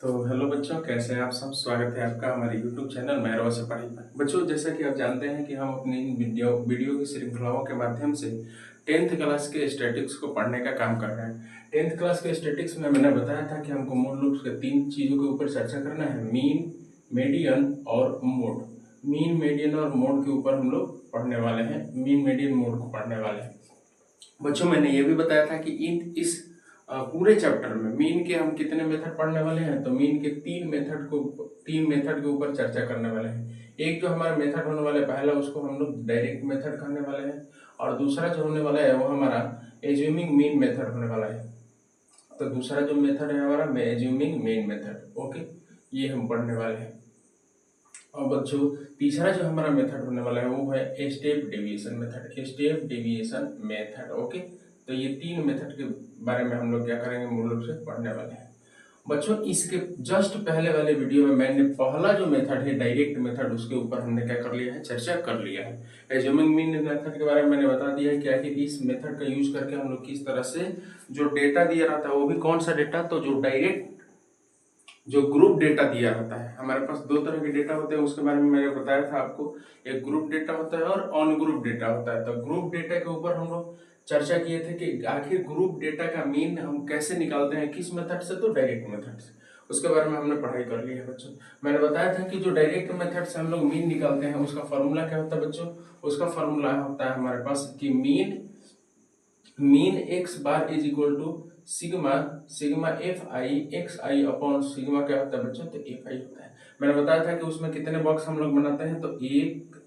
तो हेलो बच्चों, कैसे हैं आप सब। स्वागत है आपका हमारे YouTube चैनल मैरवा से पढ़ाई पर। बच्चों, जैसा कि आप जानते हैं कि हम अपनी वीडियो की श्रृंखलाओं के माध्यम से 10th क्लास के स्टैटिक्स को पढ़ने का काम कर रहे हैं। 10th क्लास के स्टैटिक्स में मैंने बताया था कि हमको मूल रूप से 3 चीज़ों के ऊपर चर्चा करना है: मीन, मीडियन और मोड। मीन, मीडियन और मोड के ऊपर हम लोग पढ़ने वाले हैं, मीन मीडियन मोड को पढ़ने वाले हैं। बच्चों, मैंने ये भी बताया था कि इस पूरे चैप्टर में मीन के हम कितने मेथड पढ़ने वाले हैं। तो मीन के 3 मेथड के ऊपर चर्चा करने वाले हैं। एक जो हमारा मेथड होने वाला है, पहला उसको हम लोग डायरेक्ट मेथड कहने वाले हैं, और दूसरा जो होने वाला है वो हमारा एज्यूमिंग मीन मेथड होने वाला है। तो दूसरा जो मेथड है हमारा एज्यूमिंग मीन मेथड। ओके, ये हम पढ़ने वाले हैं। और बच्चों, तीसरा जो हमारा मेथड होने वाला है वो है step deviation method. Step deviation method. Okay, तो ये 3 मेथड के बारे में हम लोग क्या करेंगे, मूल रूप से पढ़ने वाले हैं। बच्चों, इसके जस्ट पहले वाले वीडियो में मैंने पहला जो मेथड है डायरेक्ट मेथड, उसके ऊपर हमने क्या कर लिया है, चर्चा कर लिया है। एज्यूमिंग मीन मेथड के बारे में मैंने बता दिया है कि आखिर इस मेथड का यूज करके हम लोग किस तरह से जो डेटा दिया रहता है वो भी कौन सा डेटा, तो जो डायरेक्ट जो ग्रुप डेटा दिया रहता है। हमारे पास 2 तरह के डेटा होते हैं, उसके बारे में मैंने बताया था आपको। एक ग्रुप डेटा होता है और ऑन ग्रुप डेटा होता है। तो ग्रुप डेटा के ऊपर हम लोग चर्चा किए थे कि आखिर ग्रुप डेटा का मीन हम कैसे निकालते हैं, किस मेथड से, तो डायरेक्ट मेथड से। उसके बारे में हमने पढ़ाई कर ली है बच्चों। मैंने बताया था कि जो डायरेक्ट मेथड से हम लोग मीन निकालते हैं उसका फॉर्मूला क्या होता है बच्चों। उसका फॉर्मूला होता है हमारे पास कि mean X bar is equal to sigma F I X I upon sigma क्या होता है बच्चों, तो एफ आई होता है। मैंने बताया था कि उसमें कितने बॉक्स हम लोग बनाते हैं, तो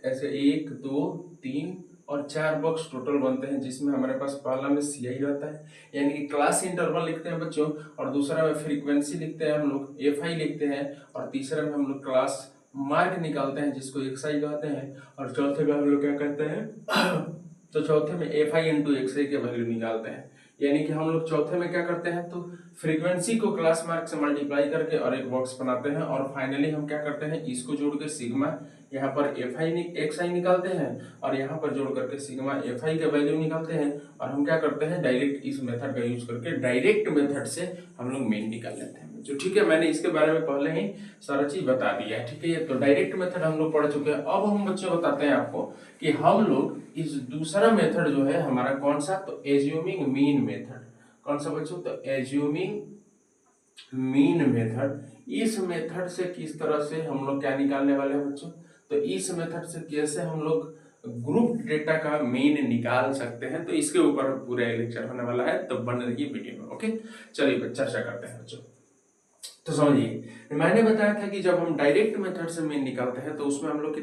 ऐसे 1 2 3 और 4 बॉक्स टोटल बनते हैं, जिसमें हमारे पास पहला में सी आई रहता है, यानी कि क्लास इंटरवल लिखते हैं बच्चों, और दूसरा में फ्रीक्वेंसी लिखते हैं हम लोग, एफ आई लिखते हैं, और तीसरे में हम लोग क्लास मार्क निकालते हैं जिसको एक्स आई कहते हैं, और चौथे में हम लोग क्या कहते हैं तो चौथे में एफ आई इंटू एक्स आई के वैल्यू निकालते हैं। यानी कि हम लोग चौथे में क्या करते हैं, तो फ्रीक्वेंसी को क्लास मार्क से मल्टीप्लाई करके और एक बॉक्स बनाते हैं, और फाइनली हम क्या करते हैं, इसको जोड़ के सिग्मा यहाँ पर एफ आई एक्स आई निकालते हैं, और यहाँ पर जोड़ करके सिग्मा एफ आई का वैल्यू निकालते हैं, और हम क्या करते हैं, डायरेक्ट इस मेथड का यूज करके डायरेक्ट मेथड से हम लोग मीन निकाल लेते हैं। जो ठीक है, मैंने इसके बारे में पहले ही सारा चीज बता दिया है। ठीक है, तो डायरेक्ट मेथड हम लोग पढ़ चुके हैं। अब हम बच्चे बताते हैं आपको कि हम लोग इस दूसरा मेथड जो है हमारा कौन सा, तो एज्यूमिंग मीन मेथड। कौन सा बच्चों, तो एज्यूमिंग मीन मेथड। इस मेथड से किस तरह से हम लोग क्या निकालने वाले हैं बच्चों, तो इस मेथड से कैसे हम लोग ग्रुप डेटा का मीन निकाल सकते हैं, तो इसके ऊपर पूरा लेक्चर होने वाला है, तो बन रही वीडियो में। ओके, चलिए चर्चा करते हैं बच्चों। तो समझिए, मैंने बताया था कि जब हम डायरेक्ट मेथड से मीन निकालते हैं तो उसमें हम लोग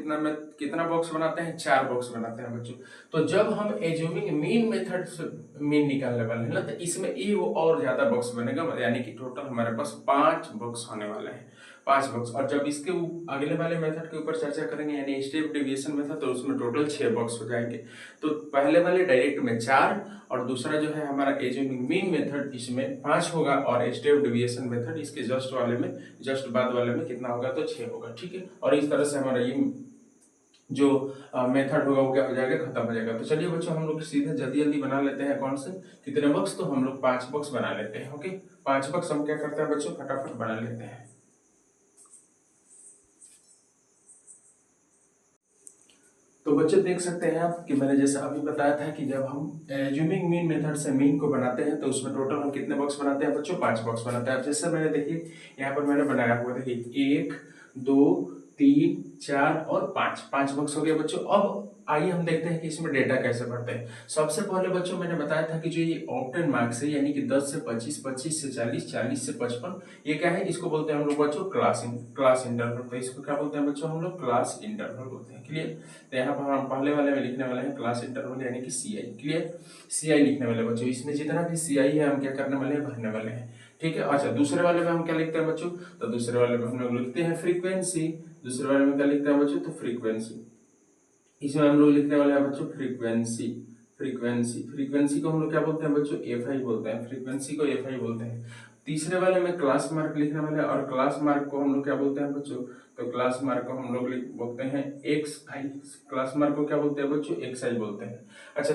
कितना बॉक्स बनाते हैं, 4 बॉक्स बनाते हैं बच्चों। तो जब हम एज्यूमिंग मीन मेथड से मीन निकालने वाले हैं ना, तो इसमें वो और ज्यादा बॉक्स बनेगा, यानी कि टोटल हमारे पास 5 बॉक्स होने वाले हैं, 5 बॉक्स। और जब इसके अगले वाले मेथड के ऊपर चर्चा करेंगे, यानी स्टेप डेविएशन मेथड, तो उसमें टोटल 6 बॉक्स हो जाएंगे। तो पहले वाले डायरेक्ट में 4, और दूसरा जो है हमारा एज्यूमिंग मीन मेथड, इसमें 5 होगा, और स्टेप डेविएशन मेथड इसके जस्ट बाद वाले में कितना होगा, तो 6 होगा। ठीक है, और इस तरह से हमारा ये जो मेथड होगा वो क्या हो जाएगा, खत्म हो जाएगा। तो चलिए बच्चों, हम लोग सीधे जल्दी जल्दी बना लेते हैं। कौन से कितने बॉक्स, तो हम लोग 5 बॉक्स बना लेते हैं। ओके, 5 बॉक्स हम क्या करते हैं बच्चों, फटाफट बना लेते हैं। तो बच्चे देख सकते हैं आप कि मैंने जैसे अभी बताया था कि जब हम एज्यूमिंग मीन मेथड से मीन को बनाते हैं तो उसमें टोटल हम कितने बॉक्स बनाते हैं बच्चों, 5 बॉक्स बनाते हैं। जैसे मैंने देखिए यहाँ पर मैंने बनाया हुआ, देखिए 1 2 3 4 और 5 बॉक्स हो गए बच्चों। अब आइए हम देखते हैं कि इसमें डेटा कैसे भरते हैं। सबसे पहले बच्चों मैंने बताया था कि जो ये ऑक्टेन मार्क्स है, यानी कि 10 से 25, 25 से 40, 40 से 55, ये क्या है, इसको बोलते हैं हम लोग बच्चों क्लास इंटरवल। तो इसको क्या बोलते हैं बच्चों, हम लोग क्लास इंटरवल बोलते हैं। क्लियर, तो यहाँ पर हम पहले वाले में लिखने वाले हैं क्लास इंटरवल, यानी कि सी आई। क्लियर, सी आई लिखने वाले बच्चों, इसमें जितना भी सी आई है हम क्या करने वाले हैं, भरने वाले हैं। ठीक है, अच्छा दूसरे वाले में हम क्या लिखते हैं बच्चों, तो दूसरे वाले में हम लोग लिखते हैं फ्रीक्वेंसी। दूसरे वाले में क्या लिखते हैं बच्चों, तो फ्रीक्वेंसी। इसमें हम लोग लिखने वाले हैं बच्चों फ्रीक्वेंसी। फ्रीक्वेंसी को हम लोग क्या बोलते हैं बच्चों, एफ आई बोलते हैं। फ्रीक्वेंसी को एफ आई बोलते हैं। तीसरे वाले में क्लास मार्क लिखने वाले हैं, और क्लास मार्क को हम लोग क्या बोलते हैं बच्चों, तो क्लास मार्क को हम लोग बोलते हैं एक्स आई। क्लास मार्क को क्या बोलते हैं बच्चों, एक्स आई बोलते हैं। अच्छा,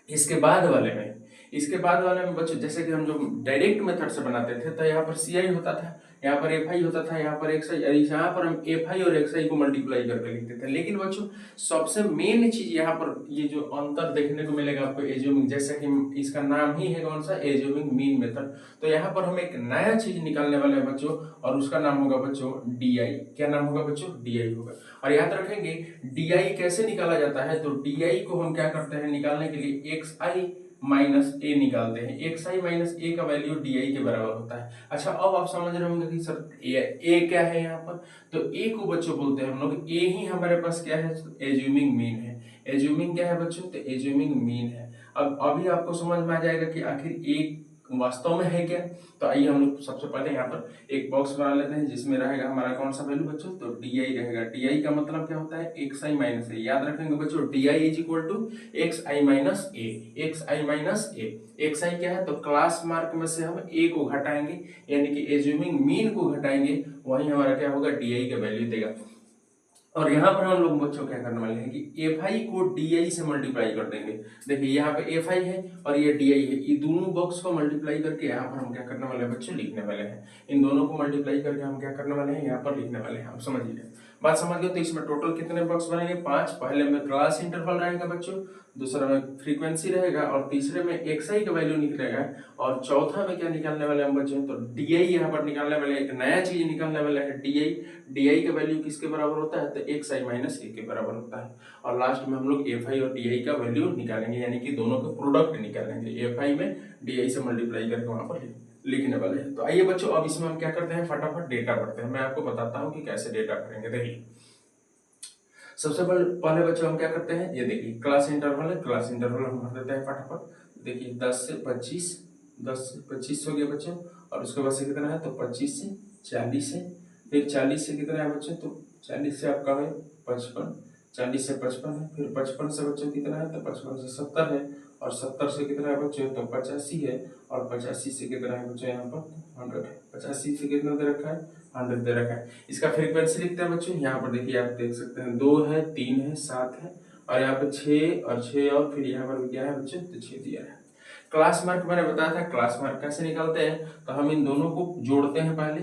इसके बाद वाले में इसके बाद वाले में बच्चों जैसे कि हम जो डायरेक्ट मेथड से बनाते थे तो यहाँ पर सी आई होता था, यहाँ पर एफ आई होता था, यहाँ पर एक्स आई, यहाँ पर हम एफ आई और एक्स आई को मल्टीप्लाई करके लिखते थे। लेकिन बच्चों सबसे मेन चीज यहाँ पर ये जो अंतर देखने को मिलेगा आपको एज्यूमिंग, जैसे कि इसका नाम ही है कौन सा, एज्यूमिंग मीन मेथड। तो यहाँ पर हम एक नया चीज निकालने वाले हैं बच्चों और उसका नाम होगा बच्चों डी आई। क्या नाम होगा बच्चों, डी आई होगा। और याद रखेंगे डी आई कैसे निकाला जाता है, तो डी आई को हम क्या करते हैं निकालने के लिए एक्स आई माइनस ए निकालते हैं। एक्स आई माइनस ए का वैल्यू डी आई के बराबर होता है। अच्छा अब आप समझ रहे होंगे कि सर ए क्या है यहाँ पर, तो ए को बच्चों बोलते हैं हम लोग, ए ही हमारे पास क्या है, एज्यूमिंग मीन है। एज्यूमिंग क्या है बच्चों, तो एज्यूमिंग मीन है। अब अभी आपको समझ में आ जाएगा कि आखिर ए वास्तव में है क्या। तो आइए हम लोग सबसे पहले यहाँ पर एक बॉक्स बना लेते हैं जिसमें रहेगा हमारा कौन सा वैल्यू बच्चों, तो डी आई रहेगा। डी आई का मतलब क्या होता है, एक्स आई माइनस ए। याद रखेंगे बच्चों d i is equal to x i minus A. X i minus A, x i क्या है, तो क्लास मार्क में से हम ए को घटाएंगे यानी कि एज्यूमिंग मीन को घटाएंगे, वही हमारा क्या होगा, डी आई का वैल्यू देगा। और यहाँ पर हम लोग बच्चों क्या करने वाले हैं कि एफ आई को डी आई से मल्टीप्लाई कर देंगे। देखिए यहाँ पे एफ आई है और ये डी आई है, ये दोनों बॉक्स को मल्टीप्लाई करके यहाँ पर हम क्या करने वाले हैं बच्चों, लिखने वाले हैं। इन दोनों को मल्टीप्लाई करके हम क्या करने वाले हैं, यहाँ पर लिखने वाले हैं। आप समझिए बात समझ गए। तो इसमें टोटल कितने बॉक्स बनेंगे, 5। पहले में क्लास इंटरवल रहेगा बच्चों, दूसरा में फ्रीक्वेंसी रहेगा और तीसरे में एक्स आई का वैल्यू निकलेगा और चौथा में क्या निकालने वाले हम बच्चों, तो डी आई यहाँ पर निकालने वाले, एक नया चीज निकालने वाले हैं डी आई। डी आई का वैल्यू किसके बराबर होता है, तो एक्स आई माइनस ए के बराबर होता है। और लास्ट में हम लोग एफ आई और डी आई का वैल्यू निकालेंगे यानी कि दोनों का प्रोडक्ट निकालेंगे, एफ आई में डी आई से मल्टीप्लाई करके वहां पर लिखने वाले हैं। तो आइए बच्चों अब इसमें हम क्या करते हैं, फटाफट डेटा पढ़ते हैं। मैं आपको बताता हूँ कि कैसे डेटा करेंगे। देखिए सबसे पहले बच्चों हम क्या करते हैं, ये देखिए क्लास इंटरवल है, क्लास इंटरवल हम भर देते हैं फटाफट। देखिए 10 से 25, 10 से 25 हो गया बच्चों, और उसके बाद से कितना है, तो 25 से 40 है, फिर 40 से कितना है बच्चों, तो 40 से आपका है 55, 40 से 55 है, फिर 55 से बच्चों कितना है, तो 55 से 70 है, और 70 से कितना है बच्चों, तो 85 है, और 85 से कितना है बच्चों, यहाँ पर 100 है। 85 से कितना दे रखा है, 100 दे रखा है। इसका फ्रीक्वेंसी लिखते हैं बच्चों, यहाँ पर देखिए आप देख सकते हैं 2 है, 3 है, 7 है, और यहाँ पर 6 और 6 और फिर यहाँ पर क्या है बच्चों, तो 6 दिया है। क्लास मार्क मैंने बताया था, क्लास मार्क कैसे निकालते हैं, तो हम इन दोनों को जोड़ते हैं पहले।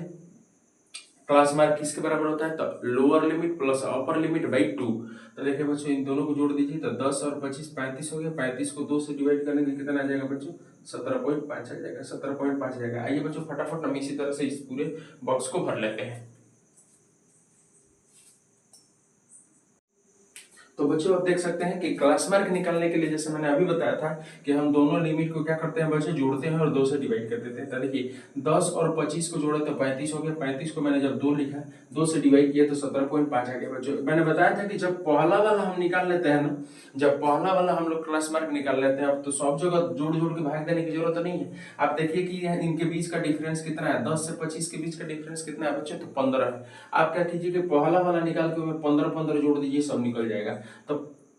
क्लास मार्क किसके बराबर होता है, तो lower limit plus upper limit by 2। तो देखिए बच्चों इन दोनों को जोड़ दीजिए, तो 10 और 25 35 हो गया। 35 को 2 से डिवाइड करने के कितना आ जाएगा बच्चों, 17.5 आ जाएगा, 17.5 आ जाएगा। आइए बच्चों फटाफट हम इसी तरह से इस पूरे बॉक्स को भर लेते हैं। तो बच्चों आप देख सकते हैं कि क्लास मार्क निकालने के लिए जैसे मैंने अभी बताया था कि हम दोनों लिमिट को क्या करते हैं बच्चों, जोड़ते हैं और 2 से डिवाइड कर देते हैं। तो देखिए 10 और 25 को जोड़े तो 35 हो गया, 35 को मैंने जब 2 लिखा, 2 से डिवाइड किया तो 17.5 आ गया बच्चों। मैंने बताया था कि जब पहला वाला हम निकाल लेते हैं ना, जब पहला वाला हम लोग क्लास मार्क निकाल लेते हैं, अब तो सब जगह जोड़ जोड़ के भाग देने की जरूरत नहीं है। आप देखिए कि इनके बीच का डिफरेंस कितना है, 10 से 25 के बीच का डिफरेंस कितना है बच्चों, तो 15 है। आप क्या कीजिए कि पहला वाला निकाल के 15 जोड़ दीजिए, सब निकल जाएगा। तो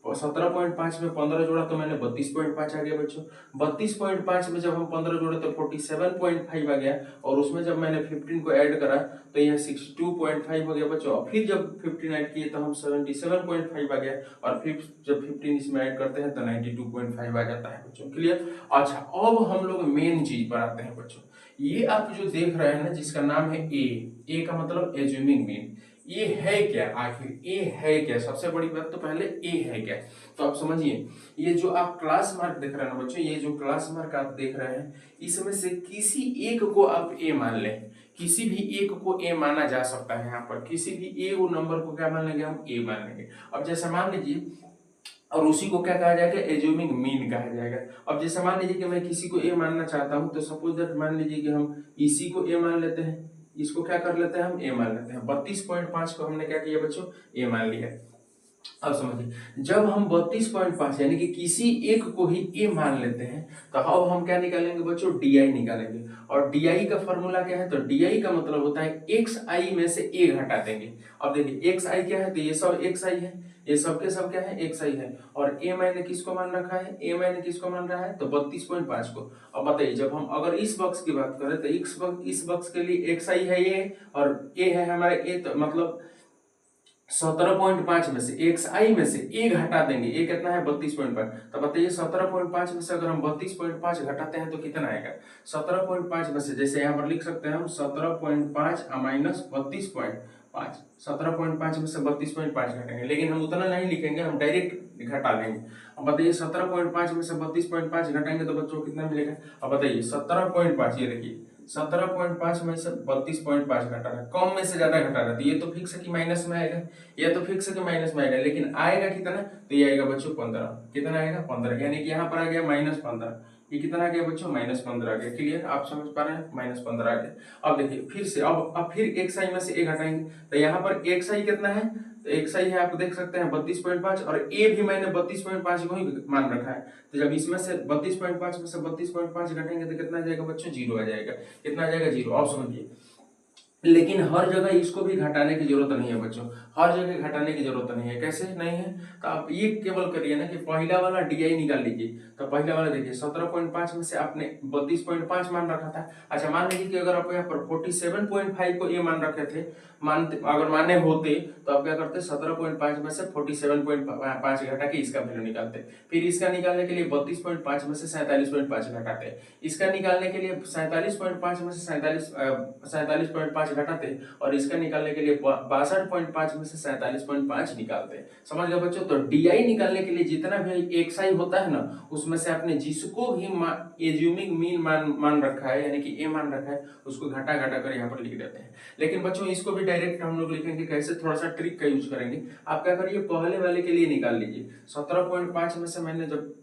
17.5 में 15 जोड़ा तो मैंने 32.5 आ गया बच्चों। 32.5 में जब हम 15 जोड़े तो 47.5 आ गया, और उसमें जब मैंने 15 को ऐड करा तो यह 62.5 हो गया बच्चों। और फिर जब 15 ऐड किए तो हम 77.5 आ गया, और फिर जब 15 इसमें ऐड करते हैं तो 92.5 आ जाता है बच्चों। क्लियर। अच्छा अब हम लोग मेन चीज पर आते हैं बच्चों। ये आप जो देख रहे हैं ना, जिसका नाम है ए का मतलब एज्यूमिंग मीन। ये है क्या, आखिर ए है क्या, सबसे बड़ी बात तो पहले ए है क्या। तो आप समझिए, ये जो आप क्लास मार्क देख रहे हैं ना बच्चों, ये जो क्लास मार्क आप देख रहे हैं, इसमें से किसी एक को आप ए मान लें, किसी भी एक को ए माना जा सकता है। यहाँ पर किसी भी ए नंबर को क्या मान लेंगे, हम ए मान लेंगे। अब जैसे मान लीजिए, और उसी को क्या कहा जाएगा, एज्यूमिंग मीन कहा जाएगा। अब जैसे मान लीजिए कि मैं किसी को ए मानना चाहता हूं, तो सपोज दैट मान लीजिए कि हम इसी को ए मान लेते हैं, इसको क्या कर लेते हैं, हम ए मान लेते हैं। 32.5 को हमने क्या किया बच्चों, ए मान लिया। अब समझिए, जब हम 32.5 यानी कि किसी एक को ही ए मान लेते हैं, तो अब हम क्या निकालेंगे बच्चों, डी आई निकालेंगे। और डी आई का फॉर्मूला क्या है, तो डी आई का मतलब होता है एक्स आई में से ए घटा देंगे। अब देखिए एक्स आई क्या है, तो ये सब एक्स आई है, ये सब के सब क्या है, एक्स आई है। और ए मैंने किसको मान रखा है, ए मैंने किसको मान रहा है, तो 32.5 को। अब बताइए, जब हम अगर इस बॉक्स की बात करें तो इस बॉक्स के लिए एक्स आई है ये, और ए है हमारे ए, तो मतलब 17.5 में से xi में से a घटा देंगे, a कितना है 32.5, तो बताइए 17.5 में से अगर हम 32.5 घटाते हैं तो कितना आएगा। 17.5 में से जैसे यहाँ पर लिख सकते हैं हम 17.5 माइनस 32.5, 17.5 में से 32.5 घटेंगे, लेकिन हम उतना नहीं लिखेंगे, हम डायरेक्ट घटा देंगे। अब बताइए 17.5 में से 32.5 घटाएंगे तो बच्चों कितना मिलेगा। अब बताइए 17.5, ये देखिए 17.5 में से 32.5 घटा रहा है, कम में से ज्यादा घटा रहा है, तो ये तो फिक्स है कि माइनस में आएगा, ये तो फिक्स है कि माइनस में आएगा, लेकिन आएगा कितना, तो ये आएगा बच्चों 15, कितना आएगा 15, यानी कि यहाँ पर आ गया -15, ये कितना आ गया बच्चों -15 आ गया। क्लियर, आप समझ पा रहे हैं, -15 आ गया। अब देखिए फिर से, अब फिर एक साई में से ए घटाएंगे, तो यहाँ पर एक साई कितना है, तो एक सही है, आप देख सकते हैं 32.5, और ए भी मैंने 32.5 को ही मान रखा है, तो जब इसमें से 32.5 में से 32.5 घटेंगे तो कितना आ जाएगा बच्चों, 0 आ जाएगा। कितना आ जाएगा, 0। आप समझिए, लेकिन हर जगह इसको भी घटाने की जरूरत नहीं है बच्चों, हर जगह घटाने की जरूरत नहीं है। कैसे नहीं है, तो आप ये केवल करिए ना कि पहला वाला डी निकाल लीजिए, तो पहला वाला देखिए 17.5 में से आपने 32.5 मान रखा था। अच्छा मान लीजिए कि अगर आप यहाँ पर 47.5 को ये मान रखे थे, अगर माने होते तो आप क्या करते, 17.5 में से 47.5 घटा के इसका वैल्यू निकालते, फिर इसका निकालने के लिए 32.5 में से 47.5 घटाते, इसका निकालने के लिए 47.5 में से 47.5 घटाते, और इसका निकालने के लिए 62.5 में से 47.5 निकालते। समझ गए बच्चों। तो डीआई निकालने के लिए जितना भी एक साई होता है ना, उसमें से आपने जिसको भी एज्यूमिंग मीन मान रखा है, यानी कि ए मान रखा है, उसको घटा घटा कर यहाँ पर लिख देते हैं। लेकिन बच्चों इसको भी डायरेक्ट हम लोग लिखेंगे कैसे, थोड़ा सा ट्रिक का यूज करेंगे। आप क्या करिए, पहले वाले के लिए निकाल लीजिए, 17.5 में से मैंने जब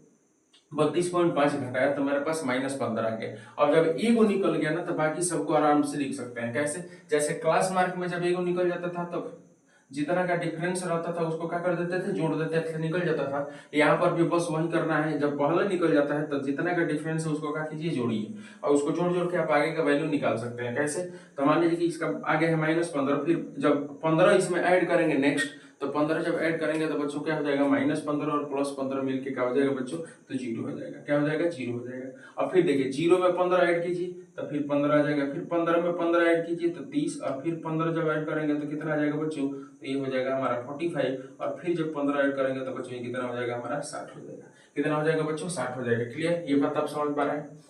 32.5 घटाया तो मेरे पास -15 आ गया। अब जब ईगो निकल गया ना, तो बाकी सबको आराम से लिख सकते हैं। कैसे, जैसे क्लास मार्क में जब ईगो निकल जाता था तो जितना का डिफरेंस रहता था उसको क्या कर देते थे, जोड़ देते थे, निकल जाता था। यहाँ पर भी बस वही करना है, जब पहले निकल जाता है तो जितना का डिफरेंस है उसको क्या कीजिए, जोड़िए, और उसको जोड़ जोड़ के आप आगे का वैल्यू निकाल सकते हैं। कैसे, तो मान लीजिए कि इसका आगे है -15, फिर जब 15 इसमें ऐड करेंगे नेक्स्ट, तो 15 जब ऐड करेंगे तो बच्चों क्या हो जाएगा, -15 और +15 मिलके क्या हो जाएगा बच्चों, तो 0 हो जाएगा। क्या हो जाएगा, 0 हो जाएगा। अब फिर देखिए 0 में 15 ऐड कीजिए तो फिर 15 आ जाएगा, फिर 15 में 15 ऐड कीजिए तो 30, और फिर 15 जब ऐड करेंगे तो कितना आ जाएगा बच्चों, तो ये हो जाएगा हमारा 45, और फिर जब 15 ऐड करेंगे तो बच्चों ये कितना हो जाएगा हमारा, 60 हो जाएगा। कितना हो जाएगा बच्चों, 60 हो जाएगा। क्लियर, ये बात आप समझ पा रहे हैं।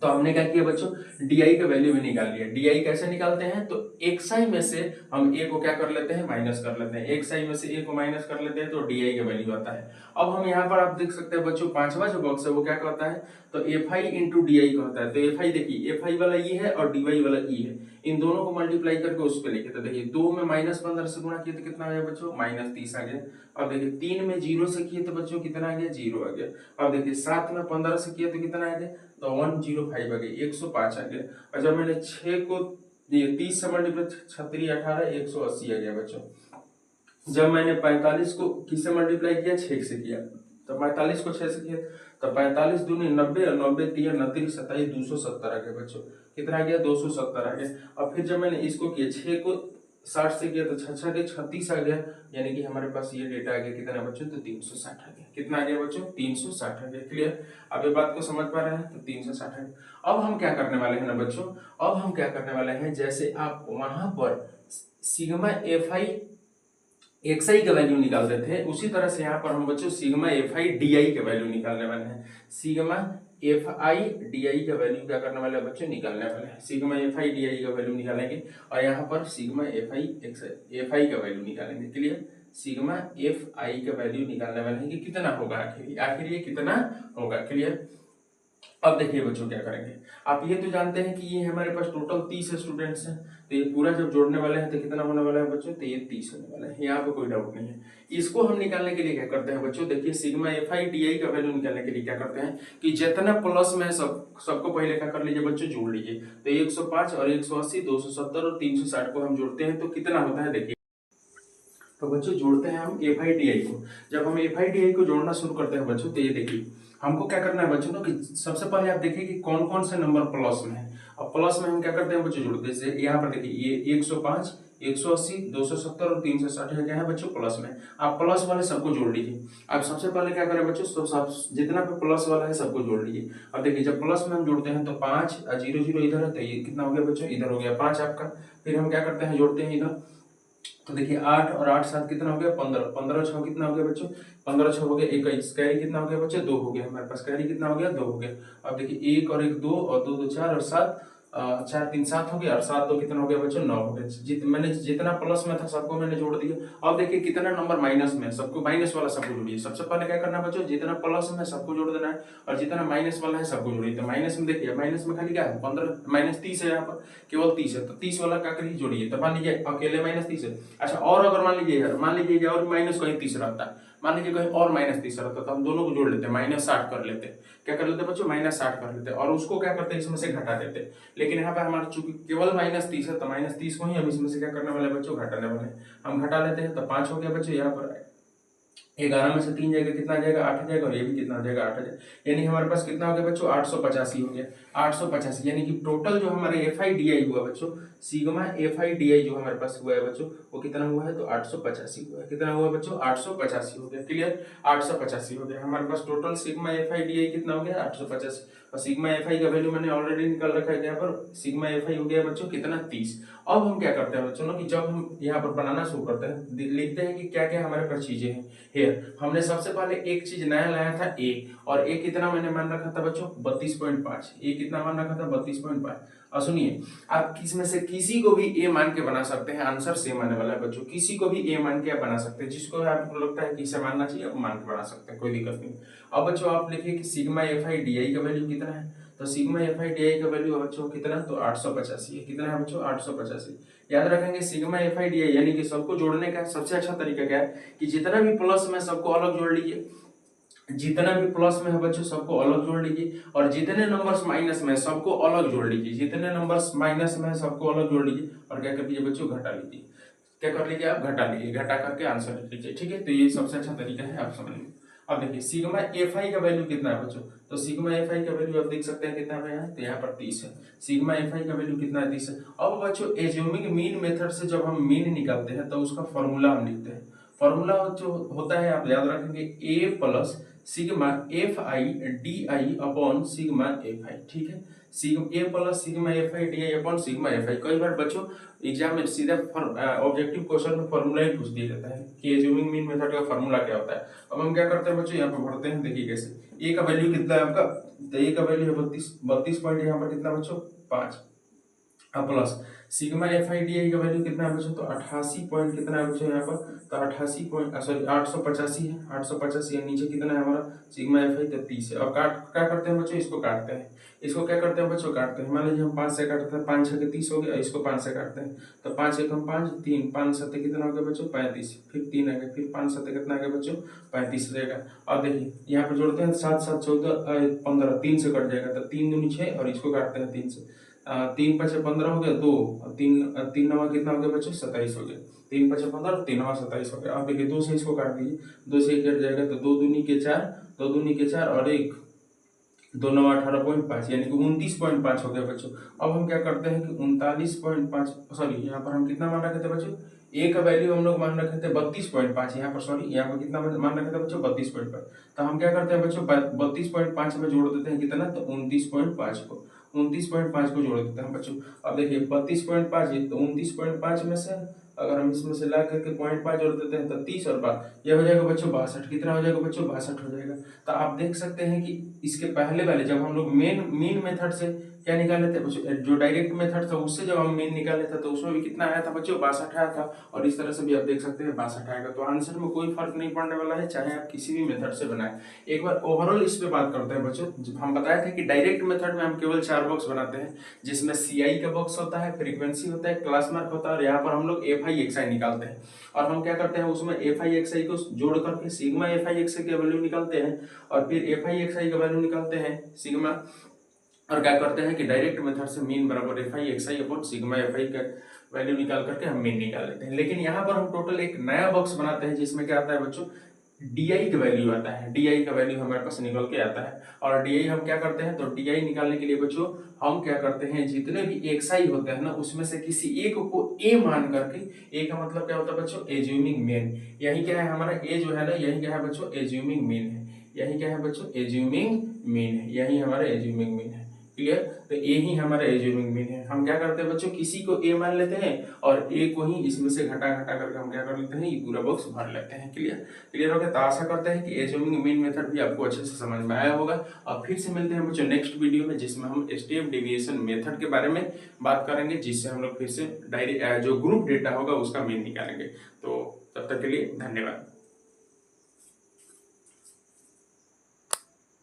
तो हमने क्या किया बच्चों, डीआई का वैल्यू भी निकाल लिया। डीआई कैसे निकालते हैं, तो एक साई में से हम ए को क्या कर लेते हैं, माइनस कर लेते हैं, एक साई में से ए को माइनस कर लेते हैं तो डीआई का वैल्यू आता है। अब हम यहाँ पर आप देख सकते हैं बच्चों, पांचवा जो बॉक्स है वो क्या कहता है, तो F I into D I कहता है। तो एफ आई देखिए, एफ आई वाला ये है और डी वाई वाला ई है, इन दोनों को मल्टीप्लाई करके उस पर लिखे। तो देखिए 2 में -15 से गुणा किए तो कितना आ गया बच्चों, -30 आ गया। अब देखिए 3 में 0 से किए तो बच्चों कितना आ गया, 0 आ गया। अब देखिए 7 में 15 से किए तो कितना आ गया, तो 105 आ गया, 105 आ गया। और जब मैंने 6 को 30 से मल्टीप्लाई, 6 18, 180 आ गया बच्चों। जब मैंने 45 को किससे मल्टीप्लाई किया, 6 से किया, तो 45 को 6 से किया तो 45 दूनी 90, और 90 3 29 27 270 आ गया बच्चों। कितना आ गया, 270 आ गया। और फिर जब मैंने इसको किया 6 को 60 से किया तो 6 के 36 आ गया, यानी कि हमारे पास ये डेटा आ गया कितना बच्चों, तो 360 आ गया। कितना आ गया बच्चों, 360 आ गया। क्लियर, अब ये बात को समझ पा रहे हैं, तो 360 आ गया। अब हम क्या करने वाले हैं ना बच्चों, अब हम क्या करने वाले हैं, जैसे आप वहां पर सिग्मा एफ आई एक्स आई का वैल्यू निकालते थे, उसी तरह से यहाँ पर हम बच्चों सिग्मा एफ आई डी आई का वैल्यू निकालने वाले हैं। सिग्मा एफ आई डी आई का वैल्यू क्या करने वाले हैं बच्चों, निकालने वाले हैं। सिग्मा एफ आई डी आई का वैल्यू निकालेंगे, और यहाँ पर सिग्मा एफ आई का वैल्यू निकालेंगे। क्लियर, सिग्मा एफ आई का वैल्यू निकालने वाले हैं कि कितना होगा, आखिर ये कितना होगा। क्लियर, अब देखिए बच्चों क्या करेंगे, आप ये तो जानते हैं कि ये हमारे पास टोटल 30 स्टूडेंट्स हैं, तो ये पूरा जब जोड़ने वाले हैं तो कितना होने वाला है बच्चों, तो ये 30 होने वाला है, यहाँ पे कोई डाउट नहीं है। इसको हम निकालने के लिए क्या करते हैं बच्चों, देखिए सिग्मा एफ आई डी आई का वैल्यू निकालने के लिए क्या करते हैं कि जितना प्लस में सबको पहले क्या कर लीजिए बच्चों, जोड़ लीजिए। तो 105 और 180, 270 और 360 को हम जोड़ते हैं तो कितना होता है, देखिए तो बच्चों जोड़ते हैं हम एफ आई डी आई को। जब हम एफ आई डी आई को जोड़ना शुरू करते हैं बच्चों, तो ये देखिए हमको क्या करना है बच्चों को, कि सबसे पहले आप देखिए कि कौन कौन से नंबर प्लस में है। अब प्लस में हम क्या करते हैं बच्चों, जोड़ते हैं। जैसे यहाँ पर देखिए ये 105, 180, 270 और 360 क्या है बच्चों, प्लस में। आप प्लस वाले सबको जोड़ लीजिए। अब सबसे पहले क्या करें बच्चों, सब जितना पे प्लस वाला है सबको जोड़ लीजिए। अब देखिए जब प्लस में हम जोड़ते हैं तो 5 0 0 इधर है, तो ये कितना हो गया बच्चों, इधर हो गया 5 आपका। फिर हम क्या करते हैं, जोड़ते हैं इधर तो देखिए 8 और 8 7 कितना हो गया 15, 15 6 कितना हो गया बच्चों 15 6 हो गया 21, कैरी कितना हो गया बच्चों 2 हो गया, हमारे पास कैरी कितना हो गया 2 हो गया। अब देखिए 1 और 1 2 और 2 2 4 और 7 4 3 7 हो गया और 7 2 कितना हो गया बच्चों 9 हो गया। मैंने जितना प्लस में था सबको मैंने जोड़ दिया। अब देखिए कितना नंबर माइनस में, सबको माइनस वाला सबको जोड़िए। सबसे पहले क्या करना है बच्चों, जितना प्लस में सबको जोड़ देना है और जितना माइनस वाला है सबको जोड़िए। तो माइनस में देखिए, माइनस में खाली क्या है 15 माइनस 30 है, यहाँ पर केवल 30 है, तो 30 वाला क्या करिए जोड़िए। तो मान लीजिए अकेले माइनस 30 है। अच्छा, और अगर मान लीजिए और माइनस कहीं 30 रहता है, मान लीजिए कहीं और माइनस 30 रहता है, तो हम दोनों को जोड़ लेते हैं, माइनस 60 कर लेते हैं। क्या कर लेते हैं बच्चों, माइनस 60 कर लेते हैं और उसको क्या करते हैं इसमें से घटा देते हैं। लेकिन यहाँ पर हमारा चूंकि केवल माइनस 30 है, तो माइनस 30 को ही हम इसमें से क्या करने वाले बच्चों, घटाने वाले। हम घटा लेते हैं, तो 5 हो गया बच्चों। यहाँ पर 11 में से 3 जाएगा, कितना आ जाएगा 8 आ जाएगा, और ये भी कितना आ जाएगा 8 आ जाएगा। यानी हमारे पास कितना हो गया बच्चों 885 हो गया। 885 यानी कि टोटल जो हमारे एफ आई डी आई हुआ बच्चों, सिग्मा एफ आई डी आई जो हमारे पास हुआ है बच्चों, वो कितना हुआ है, तो 885 हुआ है। कितना हुआ बच्चों 885 हो गया। क्लियर, 885 हो गया हमारे पास total sigma F i d i कितना हो गया 885। और सिग्मा एफ आई का वैल्यू मैंने ऑलरेडी निकाल रखा है। यहाँ पर सिग्मा एफ आई हो गया बच्चों कितना 30। अब हम क्या करते हैं बच्चों ना, कि जब हम यहाँ पर बनाना शुरू करते हैं, लिखते हैं कि क्या क्या हमारे पास चीजें हैं। हेयर हमने सबसे पहले एक चीज नया लाया था ए, और ए कितना मैंने मान रखा था बच्चों 32.5। ए कितना मान रखा था 32.5। और सुनिए, आप किसमें से किसी को भी ए मान के बना सकते हैं, आंसर सेम आने वाला है बच्चों। किसी को भी ए मान के आप बना सकते हैं, जिसको आपको लगता है कि इसे मानना चाहिए आप मान के बना सकते हैं, कोई दिक्कत नहीं। अब बच्चों आप लिखिए कि सिग्मा एफ आई डी आई का वैल्यू कितना है। तो सिग्मा एफ आई डी आई का वैल्यू बच्चों कितना, तो 885 है। कितना है बच्चों 885। याद रखेंगे सिग्मा एफ आई डी आई यानी कि सबको जोड़ने का सबसे अच्छा तरीका क्या है, कि जितना भी प्लस में सबको अलग जोड़ लीजिए, जितना भी प्लस में है बच्चों सबको अलग जोड़ लीजिए, और जितने नंबर्स माइनस में सबको अलग जोड़ लीजिए। जितने नंबर्स माइनस में है सबको अलग जोड़ लीजिए और क्या कर लीजिए बच्चों घटा लीजिए। क्या कर लीजिए आप घटा लीजिए, घटा करके आंसर लिख लीजिए। ठीक है, तो ये सबसे अच्छा तरीका है, आप समझ लीजिए। अब देखिए सिग्मा एफ आई का वैल्यू कितना है बच्चों, तो सिग्मा एफ आई का वैल्यू आप देख सकते हैं कितना है, तो यहाँ पर 30 है। सिग्मा एफ आई का वैल्यू कितना है 30 है। अब बच्चों एज्यूमिंग मीन मेथड से जब हम मीन निकालते हैं तो उसका फॉर्मूला हम लिखते हैं। फॉर्मूला जो होता है आप याद रखेंगे A plus sigma F i d i upon sigma F i. ठीक है, sigma A plus sigma F i d i upon sigma F i. कई बार बच्चों एग्जाम में सीधा ऑब्जेक्टिव क्वेश्चन में फॉर्मूला ही पूछ दिया जाता है कि एज्यूमिंग मीन मेथड का फॉर्मूला क्या होता है। अब हम क्या करते हैं बच्चों, यहाँ पे पढ़ते हैं, देखिए कैसे। ए का वैल्यू कितना है आपका, तो ए का वैल्यू है 32 पॉइंट, यहाँ पर कितना बच्चों 5 plus sigma F i d आई का वैल्यू कितना है बच्चों, तो 88 पॉइंट कितना है बच्चों यहाँ पर, तो 88 पॉइंट सॉरी 885 है। 885 है, नीचे कितना है हमारा सिग्मा एफ आई, तो 30 है। और क्या करते हैं बच्चों, इसको काटते हैं। इसको क्या करते हैं बच्चों, काटते हैं। मान लीजिए हम 5 से काटते हैं, 5 6 30 हो गया, इसको 5 से काटते हैं, तो 5 1 5 3 5 7 कितना हो गया बच्चों 35, फिर 3 आ गया, फिर 5 7 कितना आ गया बच्चों 35 रहेगा। अब देखिए यहाँ पे जोड़ते हैं 7 7 14 15, 3 से कट जाएगा, तो 3 दूनी 6 और इसको काटते हैं 3 से, 3 5 15 हो गया, 2 3 9 कितना हो गया बच्चों 27 हो गया। 3 5 15 3 9 27 हो गया। अब देखिए 2 से इसको काट दीजिए, 2 से कट जाएगा, तो 2 दूनी के 4, 2 दूनी के 4 और 1 2 9 18.5 यानी कि 29.5 हो गया बच्चों। अब हम क्या करते हैं कि 39.5 सॉरी यहाँ पर हम कितना मान रखे थे बच्चों, ए का वैल्यू हम लोग मान रखे थे 32.5, यहाँ पर सॉरी यहाँ पर कितना मान रखे थे बच्चों 32.5। तो हम क्या करते हैं बच्चों 32.5 में जोड़ देते हैं कितना, तो 29.5 को 29.5 को जोड़ देते हैं बच्चों। अब देखिए 32.5 है, तो 29.5 में से अगर हम इसमें से ला करके 0.5 जोड़ देते हैं तो 30 और 5 ये हो जाएगा बच्चों 62। कितना हो जाएगा बच्चों 62 हो जाएगा। तो आप देख सकते हैं कि इसके पहले वाले जब हम लोग मीन मेथड से क्या निकाले थे बच्चों, जो डायरेक्ट मेथड था उससे जब हम मीन निकाले थे तो उसमें भी कितना आया था बच्चों 62 आया था, और इस तरह से भी आप देख सकते हैं 62 आएगा। तो आंसर में कोई फर्क नहीं पड़ने वाला है, चाहे आप किसी भी मेथड से बनाए। एक बार ओवरऑल इस पे बात करते हैं बच्चों। हम बताए थे कि डायरेक्ट मेथड में हम केवल 4 बॉक्स बनाते हैं, जिसमें सीआई का बॉक्स होता है, फ्रीक्वेंसी होता है, क्लास मार्क होता है, और यहाँ पर हम लोग एफ आई एक्स आई निकालते हैं। और हम क्या करते हैं उसमें एफ आई एक्स आई को जोड़ करके सिग्मा एफ आई एक्स आई का वैल्यू निकालते हैं, और फिर एफ आई एक्स आई का वैल्यू निकालते हैं सिग्मा, और क्या करते हैं कि डायरेक्ट मेथड से मीन बराबर F I X I upon sigma F I का वैल्यू निकाल करके हम मीन निकाल लेते हैं। लेकिन यहाँ पर हम टोटल एक नया बॉक्स बनाते हैं जिसमें क्या आता है बच्चों DI का वैल्यू आता है। DI का वैल्यू हमारे पास निकल के आता है, और DI हम क्या करते हैं, तो DI निकालने के लिए बच्चों हम क्या करते हैं, जितने भी XI होते हैं ना उसमें से किसी एक को A मान करके, A का मतलब क्या होता है बच्चों एज्यूमिंग मीन। यही क्या है हमारा A जो है ना, यही क्या है बच्चों एज्यूमिंग मीन है। यही क्या है बच्चों एज्यूमिंग मीन है, यही हमारा एज्यूमिंग मीन है। क्लियर। तो ए ही हमारा एज्यूमिंग मीन है। हम क्या करते हैं बच्चों, किसी को ए मान लेते हैं और ए को ही इसमें से घटा घटा करके हम क्या कर लेते हैं, ये पूरा बॉक्स भर लेते हैं। क्लियर हो गया। तो आशा करते हैं कि एज्यूमिंग मीन मेथड भी आपको अच्छे से समझ में आया होगा। और फिर से मिलते हैं बच्चों नेक्स्ट वीडियो में, जिसमें हम स्टेप डेविएशन मेथड के बारे में बात करेंगे, जिससे हम लोग फिर से जो ग्रुप डेटा होगा उसका मीन निकालेंगे। तो तब तक के लिए धन्यवाद।